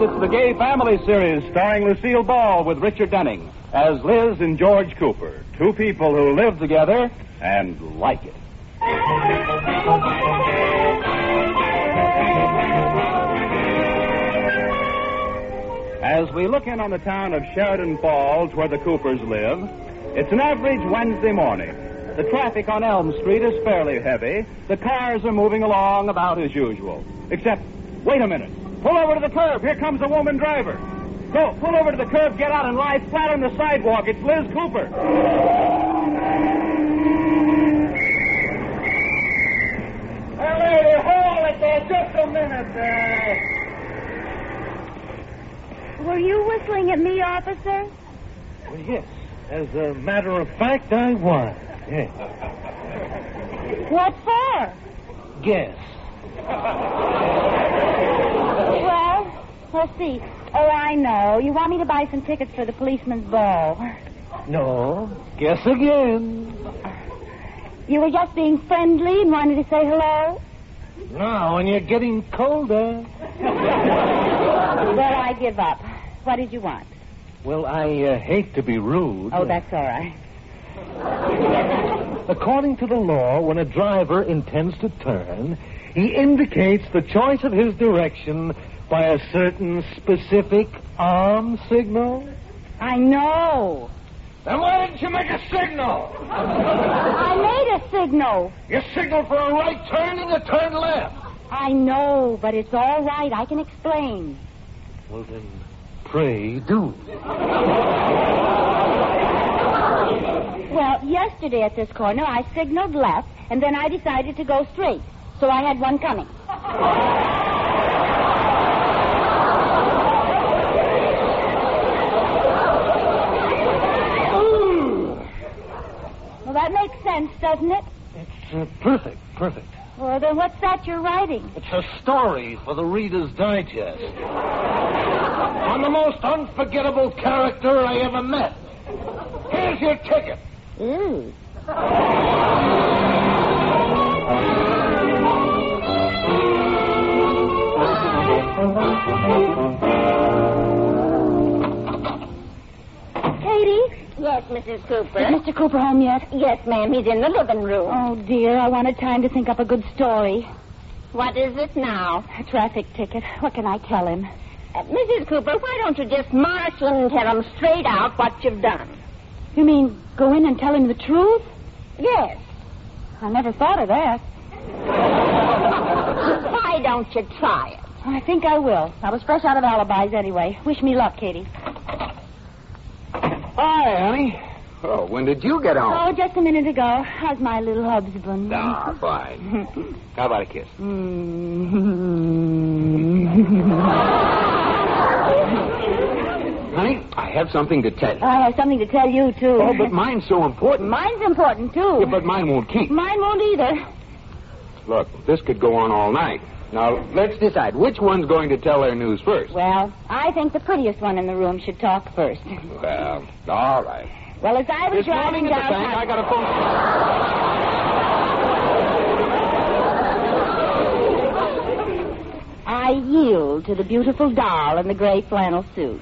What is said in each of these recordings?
it's the Gay Family series starring Lucille Ball with Richard Denning as Liz and George Cooper, two people who live together and like it. As we look in on the town of Sheridan Falls, where the Coopers live, it's an average Wednesday morning. The traffic on Elm Street is fairly heavy. The cars are moving along about as usual. Except, wait a minute. Pull over to the curb. Here comes a woman driver. Go, pull over to the curb, get out, and lie flat on the sidewalk. It's Liz Cooper. Hey, lady, hold it there just a minute. Were you whistling at me, officer? Well, yes. As a matter of fact, I was. Yes. What for? Guess. Well, let's see. Oh, I know. You want me to buy some tickets for the policeman's ball. No. Guess again. You were just being friendly and wanted to say hello? Now, when you're getting colder. Well, I give up. What did you want? Well, I hate to be rude. Oh, that's all right. According to the law, when a driver intends to turn, he indicates the choice of his direction by a certain specific arm signal. I know. Then why didn't you make a signal? I made a signal. You signaled for a right turn and you turned left. I know, but it's all right. I can explain. Well, then, pray do. Well, yesterday at this corner, I signaled left, and then I decided to go straight. So I had one coming. Well, that makes sense, doesn't it? It's perfect. Well, then what's that you're writing? It's a story for the Reader's Digest. On the most unforgettable character I ever met. Here's your ticket. Ooh. Katie? Yes, Mrs. Cooper. Is Mr. Cooper home yet? Yes, ma'am. He's in the living room. Oh, dear. I wanted time to think up a good story. What is it now? A traffic ticket. What can I tell him? Mrs. Cooper, why don't you just marshal and tell him straight out what you've done? You mean go in and tell him the truth? Yes. I never thought of that. Why don't you try it? I think I will. I was fresh out of alibis anyway. Wish me luck, Katie. Hi, honey. Oh, when did you get home? Oh, just a minute ago. How's my little husband? Ah, fine. How about a kiss? Honey, I have something to tell you. I have something to tell you, too. Oh, but mine's so important. Mine's important, too. Yeah, but mine won't keep. Mine won't either. Look, this could go on all night. Now, let's decide which one's going to tell their news first. Well, I think the prettiest one in the room should talk first. Well, all right. Well, as I was This driving morning at the bank, I got a phone. I yield to the beautiful doll in the gray flannel suit.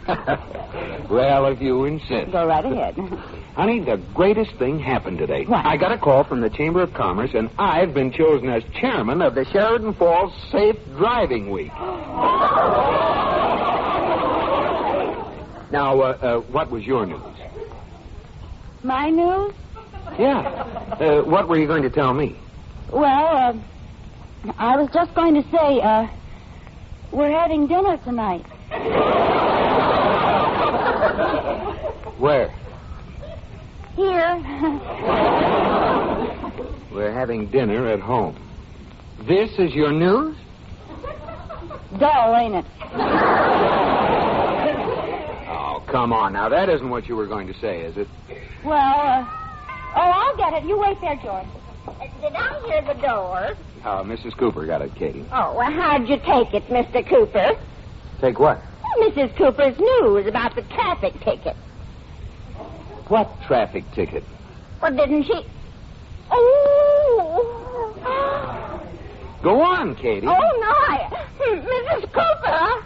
Well, if you insist. Go right ahead. Honey, the greatest thing happened today. What? I got a call from the Chamber of Commerce, and I've been chosen as chairman of the Sheridan Falls Safe Driving Week. Now, what was your news? My news? Yeah. What were you going to tell me? Well, I was just going to say, we're having dinner tonight. Where? Here. We're having dinner at home. This is your news? Dull, ain't it? Oh, come on now. That isn't what you were going to say, is it? Well, I'll get it. You wait there, George. Did I hear the door? Mrs. Cooper got it, Katie. Oh, well, how'd you take it, Mr. Cooper? Take what? Mrs. Cooper's news about the traffic ticket. What traffic ticket? Well, didn't she? Oh! Go on, Katie. Oh, no, Mrs. Cooper!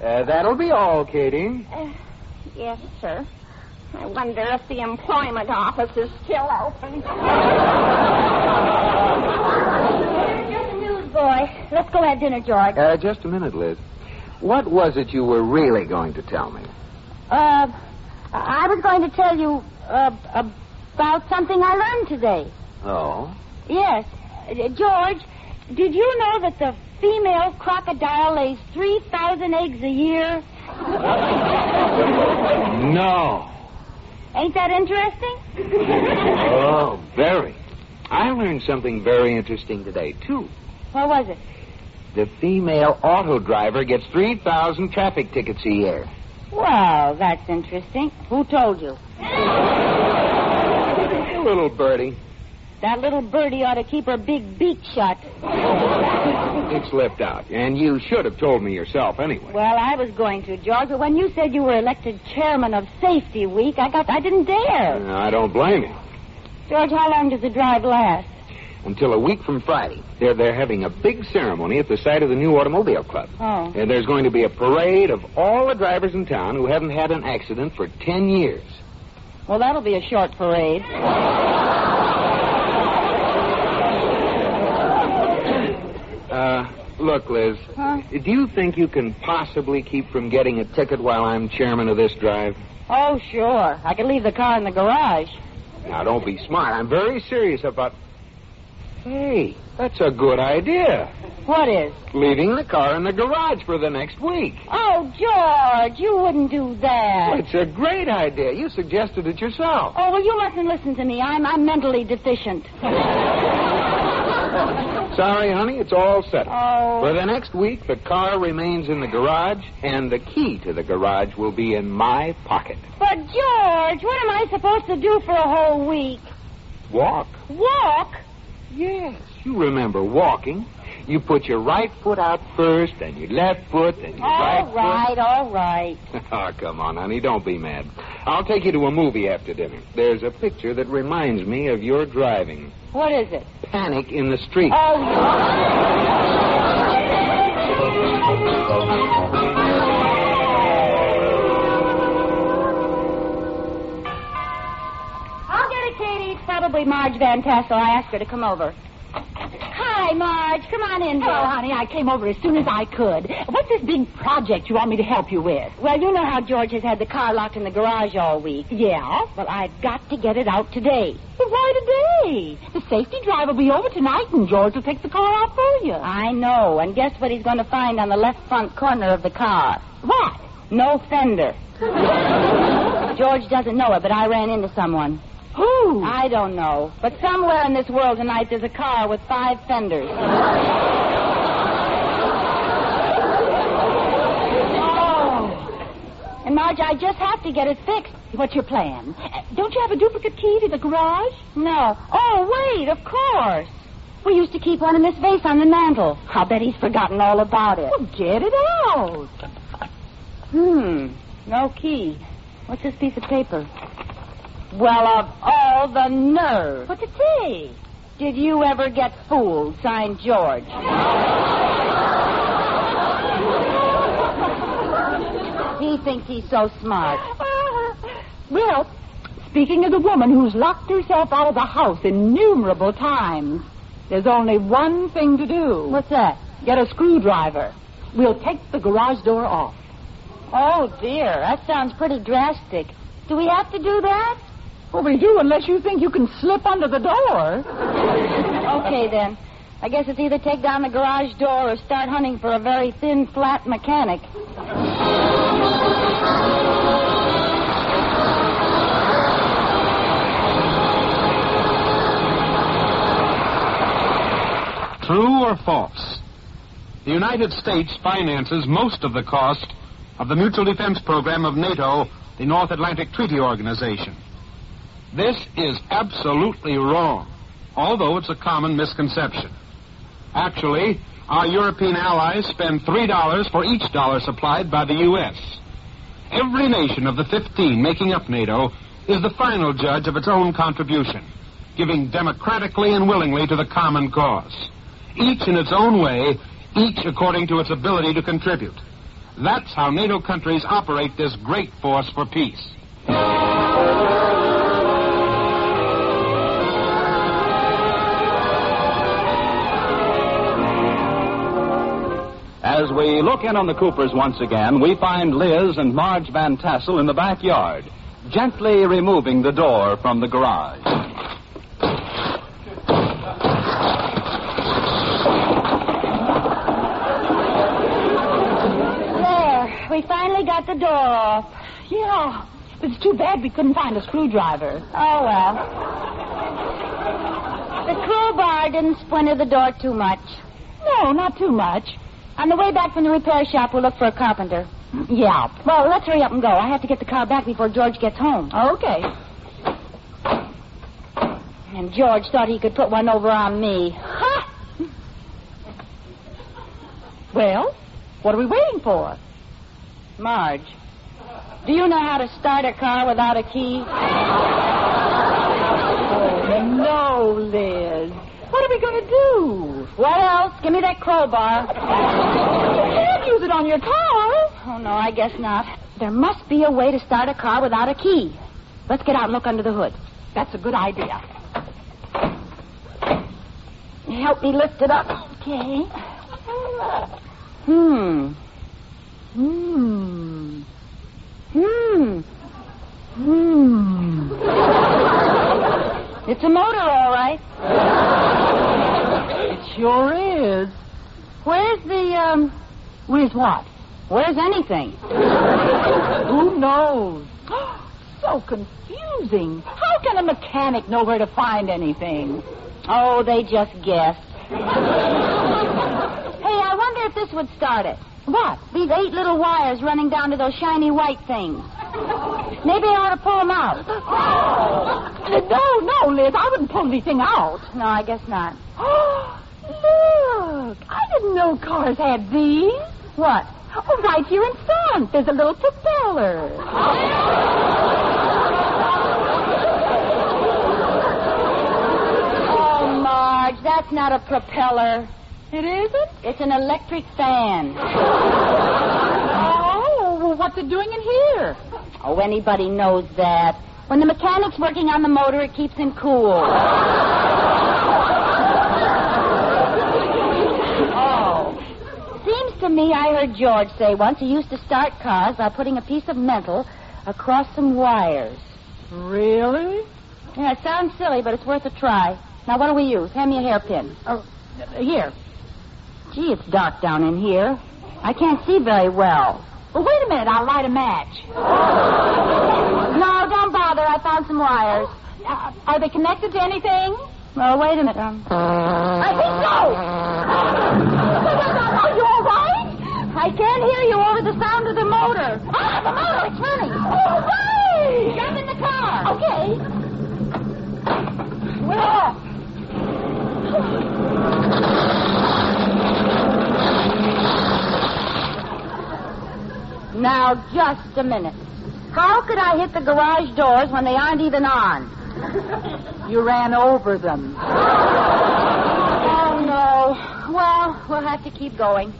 That'll be all, Katie. Yes, sir. I wonder if the employment office is still open. Just a newsboy. Let's go have dinner, George. Just a minute, Liz. What was it you were really going to tell me? I was going to tell you about something I learned today. Oh? Yes. George, did you know that the female crocodile lays 3,000 eggs a year? No. Ain't that interesting? Oh, very. I learned something very interesting today, too. What was it? The female auto driver gets 3,000 traffic tickets a year. Well, that's interesting. Who told you? A little birdie. That little birdie ought to keep her big beak shut. It slipped out, and you should have told me yourself anyway. Well, I was going to, George, but when you said you were elected chairman of Safety Week, I didn't dare. I don't blame you. George, how long does the drive last? Until a week from Friday. They're having a big ceremony at the site of the new automobile club. Oh. And there's going to be a parade of all the drivers in town who haven't had an accident for 10 years. Well, that'll be a short parade. Look, Liz, Huh? do you think you can possibly keep from getting a ticket while I'm chairman of this drive? Oh, sure. I could leave the car in the garage. Now, don't be smart. I'm very serious about... Hey, that's a good idea. What is? Leaving the car in the garage for the next week. Oh, George, you wouldn't do that. It's a great idea. You suggested it yourself. Oh, well, you mustn't listen to me. I'm mentally deficient. Sorry, honey, it's all settled. Oh. For the next week, the car remains in the garage, and the key to the garage will be in my pocket. But, George, what am I supposed to do for a whole week? Walk? Walk? Yes, you remember walking. You put your right foot out first, then your left foot, then your right foot. All right. Oh, come on, honey, don't be mad. I'll take you to a movie after dinner. There's a picture that reminds me of your driving. What is it? Panic in the Street. Oh, I'll get it, Katie. It's probably Marge Van Tassel. I asked her to come over. Hi, Marge. Come on in. Hello, honey. I came over as soon as I could. What's this big project you want me to help you with? Well, you know how George has had the car locked in the garage all week. Yeah? Well, I've got to get it out today. But why today? The safety drive will be over tonight, and George will take the car out for you. I know. And guess what he's going to find on the left front corner of the car? What? No fender. George doesn't know it, but I ran into someone. Who? I don't know. But somewhere in this world tonight there's a car with 5 fenders. Oh. And, Marge, I just have to get it fixed. What's your plan? Don't you have a duplicate key to the garage? No. Oh, wait, of course. We used to keep one in this vase on the mantel. I'll bet he's forgotten all about it. Well, get it out. No key. What's this piece of paper? Well, of all the nerve. What's it say? Did you ever get fooled? Signed, George. He thinks he's so smart. Well, speaking as a woman who's locked herself out of the house innumerable times, there's only one thing to do. What's that? Get a screwdriver. We'll take the garage door off. Oh, dear. That sounds pretty drastic. Do we have to do that? Well, we do unless you think you can slip under the door. Okay, then. I guess it's either take down the garage door or start hunting for a very thin, flat mechanic. True or false? The United States finances most of the cost of the Mutual Defense Program of NATO, the North Atlantic Treaty Organization. This is absolutely wrong, although it's a common misconception. Actually, our European allies spend $3 for each dollar supplied by the U.S. Every nation of the 15 making up NATO is the final judge of its own contribution, giving democratically and willingly to the common cause. Each in its own way, each according to its ability to contribute. That's how NATO countries operate this great force for peace. As we look in on the Coopers once again, we find Liz and Marge Van Tassel in the backyard, gently removing the door from the garage. There, we finally got the door off. Yeah, it's too bad we couldn't find a screwdriver. Oh, well. The crowbar didn't splinter the door too much. No, not too much. On the way back from the repair shop, we'll look for a carpenter. Yeah. Well, let's hurry up and go. I have to get the car back before George gets home. Okay. And George thought he could put one over on me. Ha! Well, what are we waiting for? Marge, do you know how to start a car without a key? Oh, no, Liz. What are we going to do? What else? Give me that crowbar. You can't use it on your car. Oh, no, I guess not. There must be a way to start a car without a key. Let's get out and look under the hood. That's a good idea. Help me lift it up. Okay. It's a motor, all right. It sure is. Where's the, Where's what? Where's anything? Who knows? So confusing. How can a mechanic know where to find anything? Oh, they just guessed. Hey, I wonder if this would start it. What? These 8 little wires running down to those shiny white things. Maybe I ought to pull them out. No, Liz, I wouldn't pull anything out. No, I guess not. Look, I didn't know cars had these. What? Oh, right here in front. There's a little propeller. Oh, Marge, that's not a propeller. It isn't? It's an electric fan. Oh, well, what's it doing in here? Oh, anybody knows that. When the mechanic's working on the motor, it keeps him cool. Oh. Seems to me I heard George say once he used to start cars by putting a piece of metal across some wires. Really? Yeah, it sounds silly, but it's worth a try. Now, what do we use? Hand me a hairpin. Oh, here. Gee, it's dark down in here. I can't see very well. Well, wait a minute. I'll light a match. No, don't bother. I found some wires. Are they connected to anything? Oh, wait a minute. I think so. Are you all right? I can't hear you over the sound of the motor. Ah, the motor. It's running. Oh, hey! Jump in the car. Okay. Well, now, just a minute. How could I hit the garage doors when they aren't even on? You ran over them. Oh, no. Well, we'll have to keep going.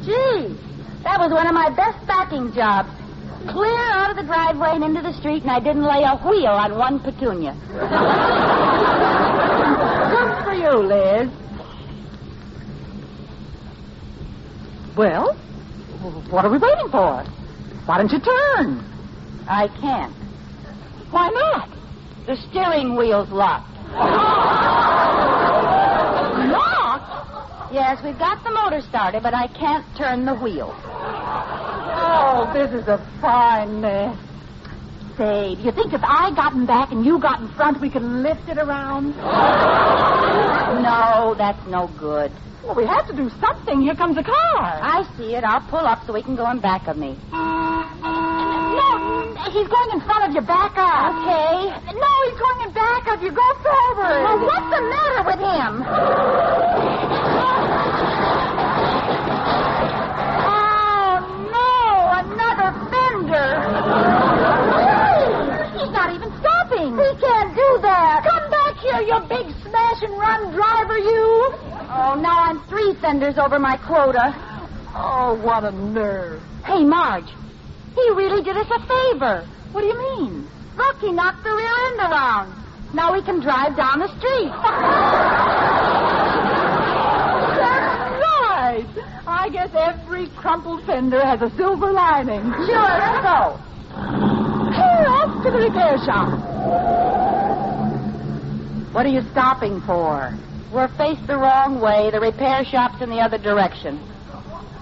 Gee, that was one of my best backing jobs. Clear out of the driveway and into the street, and I didn't lay a wheel on one petunia. Good for you, Liz. Well, what are we waiting for? Why don't you turn? I can't. Why not? The steering wheel's locked. Locked? Yes, we've got the motor started, but I can't turn the wheel. Oh, this is a fine mess. Say, do you think if I got in back and you got in front, we could lift it around? No, that's no good. Well, we have to do something. Here comes a car. I see it. I'll pull up so he can go in back of me. No, he's going in front of you. Back up. Okay. No, he's going in back of you. Go forward. Well, what's the matter with him? Oh, no, another fender. He's not even stopping. He can't do that. Come back here, you big smash and run driver, you. Oh, now I'm 3 fenders over my quota. Oh, what a nerve. Hey, Marge, he really did us a favor. What do you mean? Look, he knocked the rear end around. Now we can drive down the street. That's right. I guess every crumpled fender has a silver lining. Sure, so. Hey, off to the repair shop. What are you stopping for? We're faced the wrong way. The repair shop's in the other direction.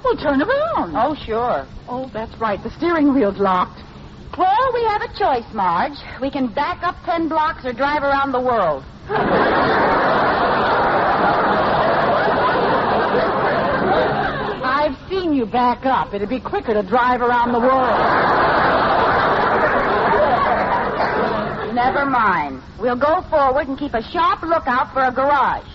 Well, turn around. Oh, sure. Oh, that's right. The steering wheel's locked. Well, we have a choice, Marge. We can back up 10 blocks or drive around the world. I've seen you back up. It'd be quicker to drive around the world. Never mind. We'll go forward and keep a sharp lookout for a garage.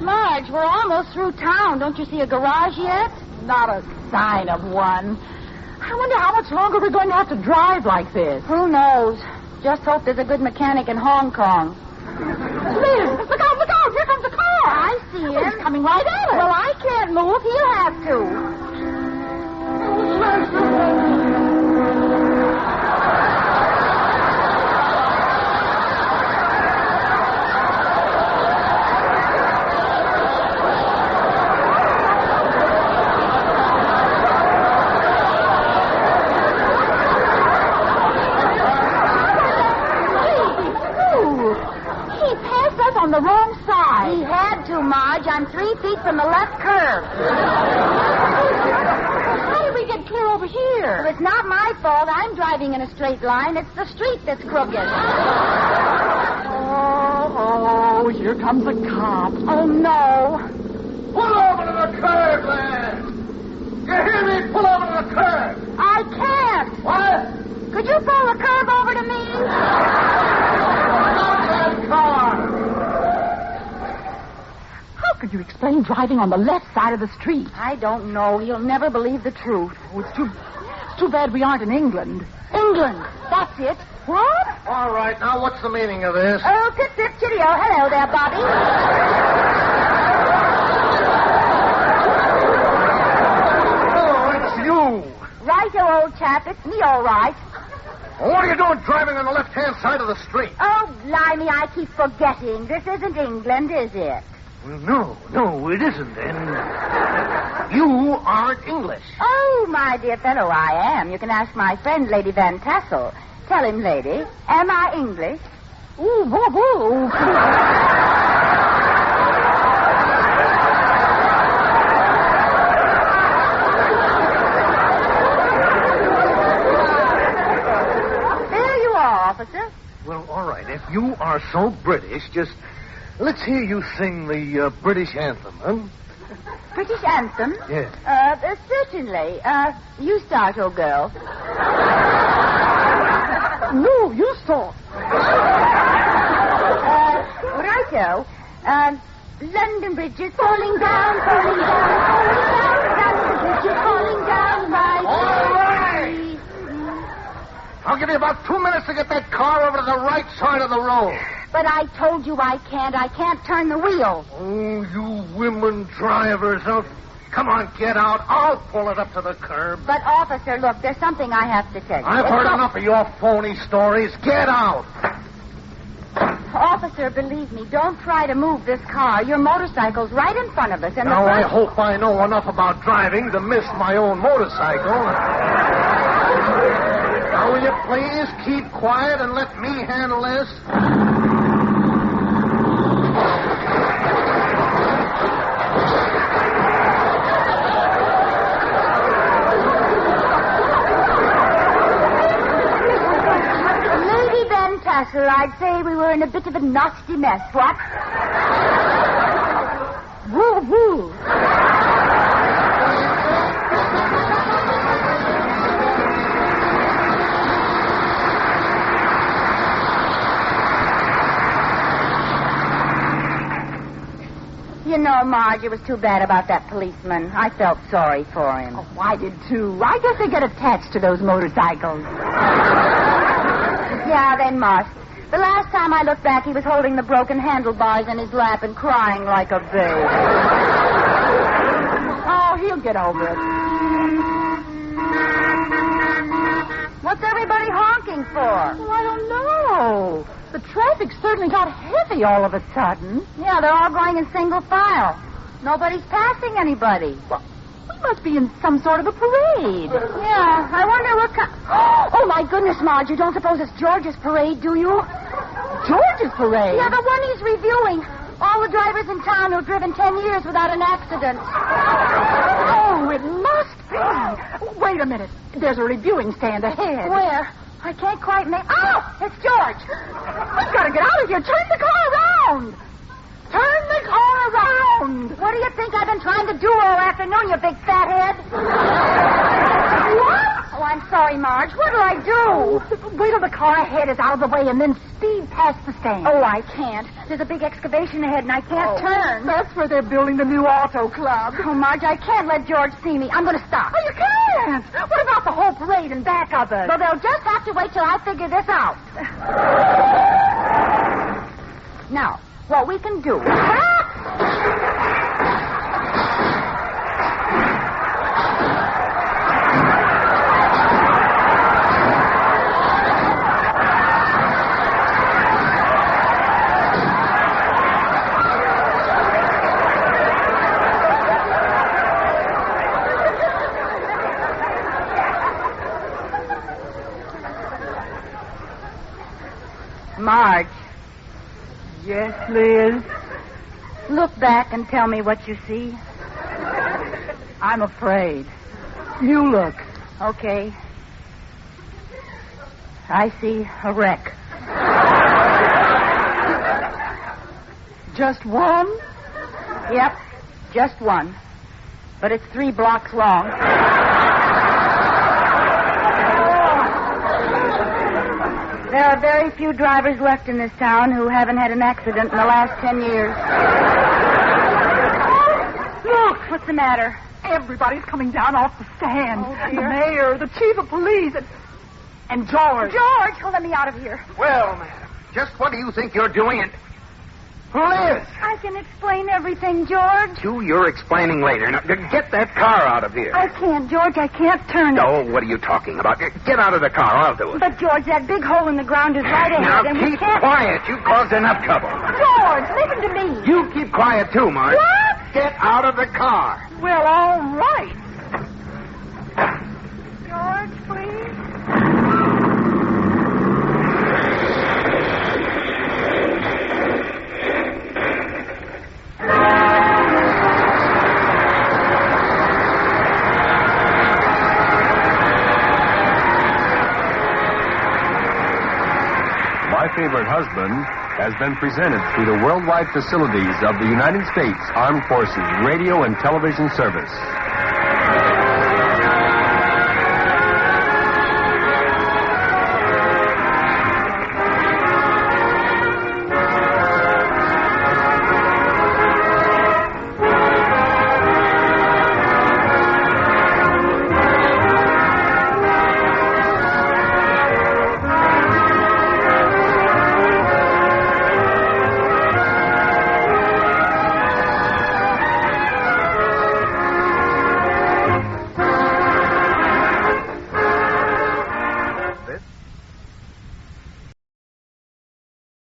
Marge, we're almost through town. Don't you see a garage yet? Not a sign of one. I wonder how much longer we're going to have to drive like this. Who knows? Just hope there's a good mechanic in Hong Kong. Liz, look out, look out. Here comes a car. I see him. Oh, he's coming right at us. Well, I can't move. He'll have to. On the wrong side. He had to, Marge. I'm 3 feet from the left curb. How did we get clear over here? Well, it's not my fault. I'm driving in a straight line. It's the street that's crooked. Oh, here comes a cop. Oh, no. Pull over to the curb, lad! You hear me? Pull over to the curb! I can't. What? Could you pull the curb over to me? Stop that car! How could you explain driving on the left side of the street? I don't know. You'll never believe the truth. Oh, it's too bad we aren't in England. England. That's it. What? All right, now what's the meaning of this? Oh, pip, pip, cheerio. Hello there, Bobby. Oh, it's you. Righto, old chap. It's me, all right. Well, what are you doing driving on the left-hand side of the street? Oh, blimey, I keep forgetting. This isn't England, is it? No, it isn't. And you aren't English. Oh, my dear fellow, I am. You can ask my friend, Lady Van Tassel. Tell him, lady, am I English? Ooh, whoa, whoa. There you are, officer. Well, all right. If you are so British, just let's hear you sing the British anthem, huh? British anthem? Yes. Certainly. You start, old girl. No, you stop. Righto. London Bridge is falling down, falling down, falling down. London Bridge is falling down, right. All right. I'll give you about 2 minutes to get that car over to the right side of the road. But I told you I can't. I can't turn the wheel. Oh, you women drivers. Oh, come on, get out. I'll pull it up to the curb. But, officer, look, there's something I have to tell you. I've heard enough of your phony stories. Get out. Officer, believe me, don't try to move this car. Your motorcycle's right in front of us. And Now, I hope I know enough about driving to miss my own motorcycle. Now, will you please keep quiet and let me handle this? I'd say we were in a bit of a nasty mess, what? Woo, woo. You know, Marge, it was too bad about that policeman. I felt sorry for him. Oh, I did, too. I guess they get attached to those motorcycles. Yeah, they must. The last time I looked back, he was holding the broken handlebars in his lap and crying like a babe. Oh, he'll get over it. What's everybody honking for? Well, I don't know. The traffic certainly got heavy all of a sudden. Yeah, they're all going in single file. Nobody's passing anybody. Well, we must be in some sort of a parade. Yeah, I wonder what kind... Oh, my goodness, Marge, you don't suppose it's George's parade, do you? George's parade? Yeah, the one he's reviewing. All the drivers in town who've driven 10 years without an accident. Oh, it must be. Wait a minute. There's a reviewing stand ahead. Where? I can't quite make... Oh, it's George. We've got to get out of here. Turn the car around. Turn the car around. What do you think I've been trying to do all afternoon, you big fathead? What? Oh, I'm sorry, Marge. What'll I do? Wait till the car ahead is out of the way and then speed past the stand. Oh, I can't. There's a big excavation ahead and I can't turn. That's where they're building the new auto club. Oh, Marge, I can't let George see me. I'm going to stop. Oh, you can't. What about the whole parade and back of it? Well, they'll just have to wait till I figure this out. Now, what we can do... Marge. Yes, Liz? Look back and tell me what you see. I'm afraid. You look. Okay. I see a wreck. Just one? Yep, just one. But it's 3 blocks long. There are very few drivers left in this town who haven't had an accident in the last 10 years. Look! What's the matter? Everybody's coming down off the stand. Oh, the dear. mayor, the chief of police, and George. George, oh, let me out of here. Well, madam, just what do you think you're doing? And Liz! I can explain everything, George. You're explaining later. Now, get that car out of here. I can't, George. I can't turn it. Oh, what are you talking about? Get out of the car. I'll do it. But, George, that big hole in the ground is right ahead, Now, and we keep can't... quiet. You've caused enough trouble. George, listen to me. You keep quiet, too, Marge. What? Get out of the car. Well, all right. George, please. My Favorite Husband has been presented through the worldwide facilities of the United States Armed Forces Radio and Television Service.